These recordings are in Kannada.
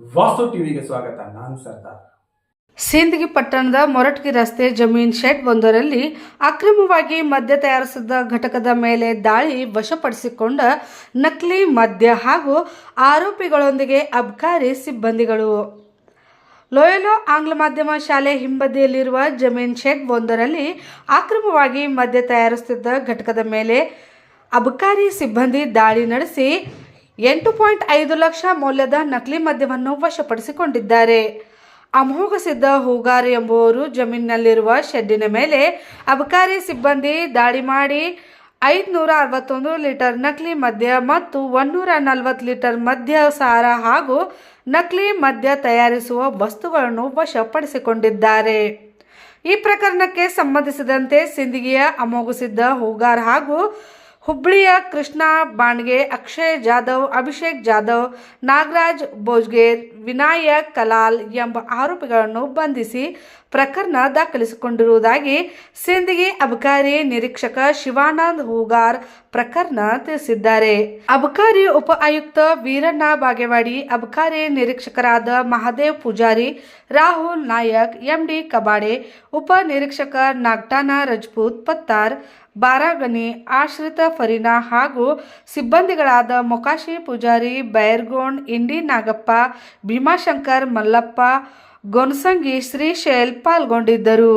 ವಾಸ್ತು ಟಿವಿಗೆ ಸ್ವಾಗತ. ನಾನು ಸರ್ದಾರ್. ಸಿಂದಗಿ ಪಟ್ಟಣದ ಮೊರಟ್ಗಿ ರಸ್ತೆ ಜಮೀನ್ ಶೆಡ್ ಒಂದರಲ್ಲಿ ಅಕ್ರಮವಾಗಿ ಮದ್ಯ ತಯಾರಿಸಿದ ಘಟಕದ ಮೇಲೆ ದಾಳಿ ವಶಪಡಿಸಿಕೊಂಡ ನಕಲಿ ಮದ್ಯ ಹಾಗೂ ಆರೋಪಿಗಳೊಂದಿಗೆ ಅಬ್ಕಾರಿ ಸಿಬ್ಬಂದಿಗಳು. ಲೋಯಲೋ ಆಂಗ್ಲ ಮಾಧ್ಯಮ ಶಾಲೆ ಹಿಂಬದಿಯಲ್ಲಿರುವ ಜಮೀನ್ ಶೆಡ್ ಒಂದರಲ್ಲಿ ಅಕ್ರಮವಾಗಿ ಮದ್ಯ ತಯಾರಿಸುತ್ತಿದ್ದ ಘಟಕದ ಮೇಲೆ ಅಬಕಾರಿ ಸಿಬ್ಬಂದಿ ದಾಳಿ ನಡೆಸಿ 8.5 ಲಕ್ಷ ಮೌಲ್ಯದ ನಕಲಿ ಮದ್ಯವನ್ನು ವಶಪಡಿಸಿಕೊಂಡಿದ್ದಾರೆ. ಅಮೋಘ ಸಿದ್ಧ ಹೂಗಾರ್ ಎಂಬುವರು ಜಮೀನಿನಲ್ಲಿರುವ ಶೆಡ್ಡಿನ ಮೇಲೆ ಅಬಕಾರಿ ಸಿಬ್ಬಂದಿ ದಾಳಿ ಮಾಡಿ 561 ಲೀಟರ್ ನಕಲಿ ಮದ್ಯ ಮತ್ತು 140 ಲೀಟರ್ ಮದ್ಯ ಸಾರ ಹಾಗೂ ನಕಲಿ ಮದ್ಯ ತಯಾರಿಸುವ ವಸ್ತುಗಳನ್ನು ವಶಪಡಿಸಿಕೊಂಡಿದ್ದಾರೆ. ಈ ಪ್ರಕರಣಕ್ಕೆ ಸಂಬಂಧಿಸಿದಂತೆ ಸಿಂದಗಿಯ ಅಮೋಘ ಸಿದ್ಧ ಹೂಗಾರ್ ಹಾಗೂ ಹುಬ್ಬಳ್ಳಿಯ ಕೃಷ್ಣ ಬಾಂಡ್ಗೆ, ಅಕ್ಷಯ್ ಜಾಧವ್, ಅಭಿಷೇಕ್ ಜಾಧವ್, ನಾಗರಾಜ್ ಬೋಜ್ಗೇರ್, ವಿನಾಯಕ್ ಕಲಾಲ್ ಎಂಬ ಆರೋಪಿಗಳನ್ನು ಬಂಧಿಸಿ ಪ್ರಕರಣ ದಾಖಲಿಸಿಕೊಂಡಿರುವುದಾಗಿ ಸಿಂದಗಿ ಅಬಕಾರಿ ನಿರೀಕ್ಷಕ ಶಿವಾನಂದ್ ಹೂಗಾರ್ ಪ್ರಕರಣ ತಿಳಿಸಿದ್ದಾರೆ. ಅಬಕಾರಿ ಉಪ ಆಯುಕ್ತ ವೀರಣ್ಣ ಬಾಗೇವಾಡಿ, ಅಬಕಾರಿ ನಿರೀಕ್ಷಕರಾದ ಮಹಾದೇವ್ ಪೂಜಾರಿ, ರಾಹುಲ್ ನಾಯಕ್, ಎಂಡಿ ಕಬಾಡೆ, ಉಪ ನಿರೀಕ್ಷಕ ನಾಗ್ಟಾನ ರಜಪೂತ್ ಪತ್ತಾರ್, ಬಾರಾಗನಿ, ಆಶ್ರಿತ ಫರೀನಾ ಹಾಗೂ ಸಿಬ್ಬಂದಿಗಳಾದ ಮೊಕಾಶಿ ಪೂಜಾರಿ, ಬೈರ್ಗೋಣ್, ಇಂಡಿ ನಾಗಪ್ಪ, ಭೀಮಾಶಂಕರ್, ಮಲ್ಲಪ್ಪ, ಗೊನಸಂಗಿ, ಶ್ರೀಶೈಲ್ ಪಾಲ್ಗೊಂಡಿದ್ದರು.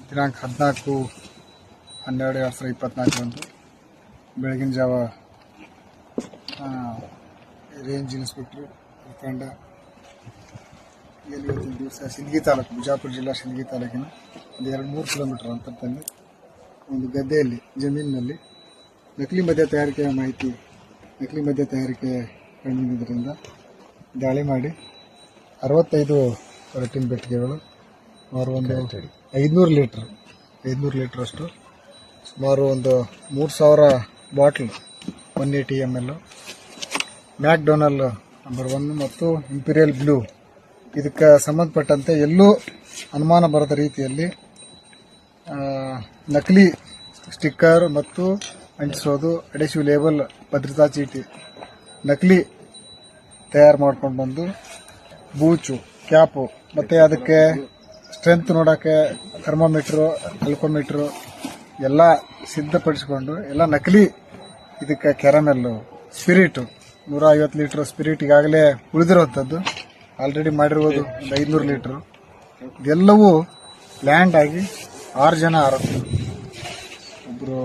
ದಿನಾಂಕ 14/12/2024 ಬೆಳಗಿನ ಜಾವ ರೇಂಜ್ ಇನ್ಸ್ಪೆಕ್ಟರ್ ತಂಡ ಇವತ್ತಿನ ದಿವಸ ಸಿಂದಗಿ ತಾಲೂಕು, ಬಿಜಾಪುರ ಜಿಲ್ಲಾ ಸಿಂದಗಿ ತಾಲೂಕಿನ ಒಂದು 2-3 ಕಿಲೋಮೀಟರ್ ಅಂತರದಲ್ಲಿ ಒಂದು ಗದ್ದೆಯಲ್ಲಿ ಜಮೀನಿನಲ್ಲಿ ನಕಲಿ ಮದ್ಯ ತಯಾರಿಕೆಯ ಮಾಹಿತಿ, ನಕಲಿ ಮದ್ಯ ತಯಾರಿಕೆ ಕಂಡುಬಂದಿದ್ದರಿಂದ ದಾಳಿ ಮಾಡಿ 65 ಟಿನ್ ಬೆಟ್ಟಿಗೆಗಳು, ಸುಮಾರು ಒಂದು 500 ಲೀಟ್ರ್ ಅಷ್ಟು, ಸುಮಾರು ಒಂದು 3000 ಬಾಟ್ಲ್ 180 ml ಮ್ಯಾಕ್ಡೊನಾಲ್ಡ್ ನಂಬರ್ 1 ಮತ್ತು ಇಂಪೀರಿಯಲ್ ಬ್ಲೂ. ಇದಕ್ಕೆ ಸಂಬಂಧಪಟ್ಟಂತೆ ಎಲ್ಲೂ ಅನುಮಾನ ಬರದ ರೀತಿಯಲ್ಲಿ ನಕಲಿ ಸ್ಟಿಕ್ಕರ್ ಮತ್ತು ಅಂಟಿಸೋದು, ಅಡೆಸಿವ್ ಲೇಬಲ್, ಭದ್ರತಾ ಚೀಟಿ ನಕಲಿ ತಯಾರು ಮಾಡ್ಕೊಂಡು ಬಂದು ಬೂಚು, ಕ್ಯಾಪು ಮತ್ತು ಅದಕ್ಕೆ ಸ್ಟ್ರೆಂತ್ ನೋಡೋಕ್ಕೆ ಥರ್ಮೋಮೀಟ್ರು, ಅಲ್ಕೋಮೀಟ್ರು ಎಲ್ಲ ಸಿದ್ಧಪಡಿಸಿಕೊಂಡು ಎಲ್ಲ ನಕಲಿ. ಇದಕ್ಕೆ ಕ್ಯಾರಮೆಲ್ಲು, ಸ್ಪಿರಿಟು 150 ಲೀಟ್ರ್ ಸ್ಪಿರಿಟ್ ಈಗಾಗಲೇ ಉಳಿದಿರುವಂಥದ್ದು, ಆಲ್ರೆಡಿ ಮಾಡಿರುವುದು 500 ಲೀಟ್ರು. ಇದೆಲ್ಲವೂ ಲ್ಯಾಂಡ್ ಆಗಿ 6 ಜನ ಆರೋಪಿಗಳು, ಒಬ್ಬರು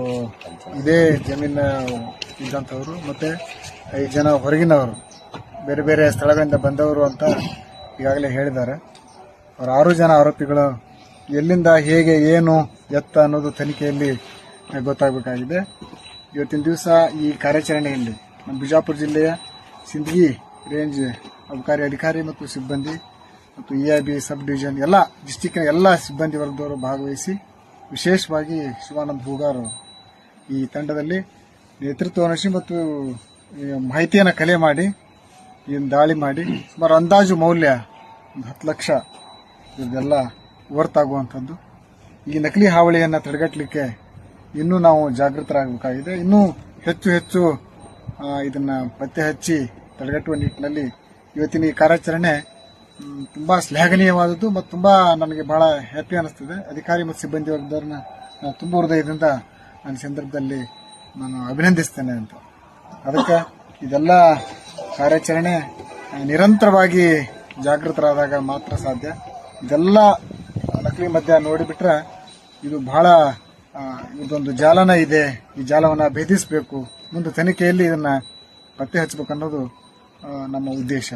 ಇದೇ ಜಮೀನು ಇದ್ದಂಥವ್ರು ಮತ್ತು 5 ಜನ ಹೊರಗಿನವರು, ಬೇರೆ ಬೇರೆ ಸ್ಥಳಗಳಿಂದ ಬಂದವರು ಅಂತ ಈಗಾಗಲೇ ಹೇಳಿದ್ದಾರೆ. ಅವರು 6 ಜನ ಆರೋಪಿಗಳು ಎಲ್ಲಿಂದ, ಹೇಗೆ, ಏನು, ಎತ್ತ ಅನ್ನೋದು ತನಿಖೆಯಲ್ಲಿ ಗೊತ್ತಾಗಬೇಕಾಗಿದೆ. ಇವತ್ತಿನ ದಿವಸ ಈ ಕಾರ್ಯಾಚರಣೆಯಲ್ಲಿ ನಮ್ಮ ಬಿಜಾಪುರ ಜಿಲ್ಲೆಯ ಸಿಂದಗಿ ರೇಂಜ್ ಅಬಕಾರಿ ಅಧಿಕಾರಿ ಮತ್ತು ಸಿಬ್ಬಂದಿ ಮತ್ತು EIB ಸಬ್ ಡಿವಿಷನ್ ಎಲ್ಲ ಡಿಸ್ಟಿಕ್ನ ಎಲ್ಲ ಸಿಬ್ಬಂದಿ ವರ್ಗದವರು ಭಾಗವಹಿಸಿ, ವಿಶೇಷವಾಗಿ ಶಿವಾನಂದ್ ಹೂಗಾರ್ ಈ ತಂಡದಲ್ಲಿ ನೇತೃತ್ವ ವಹಿಸಿ ಮತ್ತು ಮಾಹಿತಿಯನ್ನು ಕಲೆ ಮಾಡಿ ಈ ದಾಳಿ ಮಾಡಿ ಸುಮಾರು ಅಂದಾಜು ಮೌಲ್ಯ 10 ಲಕ್ಷ ಇದೆಲ್ಲ ಹೊರತಾಗುವಂಥದ್ದು. ಈ ನಕಲಿ ಹಾವಳಿಯನ್ನು ತಡೆಗಟ್ಟಲಿಕ್ಕೆ ಇನ್ನೂ ನಾವು ಜಾಗೃತರಾಗಬೇಕಾಗಿದೆ. ಇನ್ನೂ ಹೆಚ್ಚು ಇದನ್ನು ಪತ್ತೆ ಹಚ್ಚಿ ತಡೆಗಟ್ಟುವ ನಿಟ್ಟಿನಲ್ಲಿ ಇವತ್ತಿನ ಈ ಕಾರ್ಯಾಚರಣೆ ತುಂಬ ಶ್ಲಾಘನೀಯವಾದದ್ದು ಮತ್ತು ತುಂಬ ನನಗೆ ಬಹಳ ಹ್ಯಾಪಿ ಅನ್ನಿಸ್ತದೆ. ಅಧಿಕಾರಿ ಮತ್ತು ಸಿಬ್ಬಂದಿ ವರ್ಗದವ್ರನ್ನ ನಾನು ತುಂಬ ಹೃದಯದಿಂದ ನನ್ನ ಸಂದರ್ಭದಲ್ಲಿ ನಾನು ಅಭಿನಂದಿಸ್ತೇನೆ ಅಂತ. ಅದಕ್ಕೆ ಇದೆಲ್ಲ ಕಾರ್ಯಾಚರಣೆ ನಿರಂತರವಾಗಿ ಜಾಗೃತರಾದಾಗ ಮಾತ್ರ ಸಾಧ್ಯ. ಇದೆಲ್ಲ ನಕಲಿ ಮದ್ಯ ನೋಡಿಬಿಟ್ರೆ ಇದು ಬಹಳ ಇದೊಂದು ಜಾಲನ ಇದೆ, ಈ ಜಾಲವನ್ನು ಭೇದಿಸಬೇಕು, ಮುಂದೆ ತನಿಖೆಯಲ್ಲಿ ಇದನ್ನು ಪತ್ತೆ ಹಚ್ಚಬೇಕು ಅನ್ನೋದು ನಮ್ಮ ಉದ್ದೇಶ.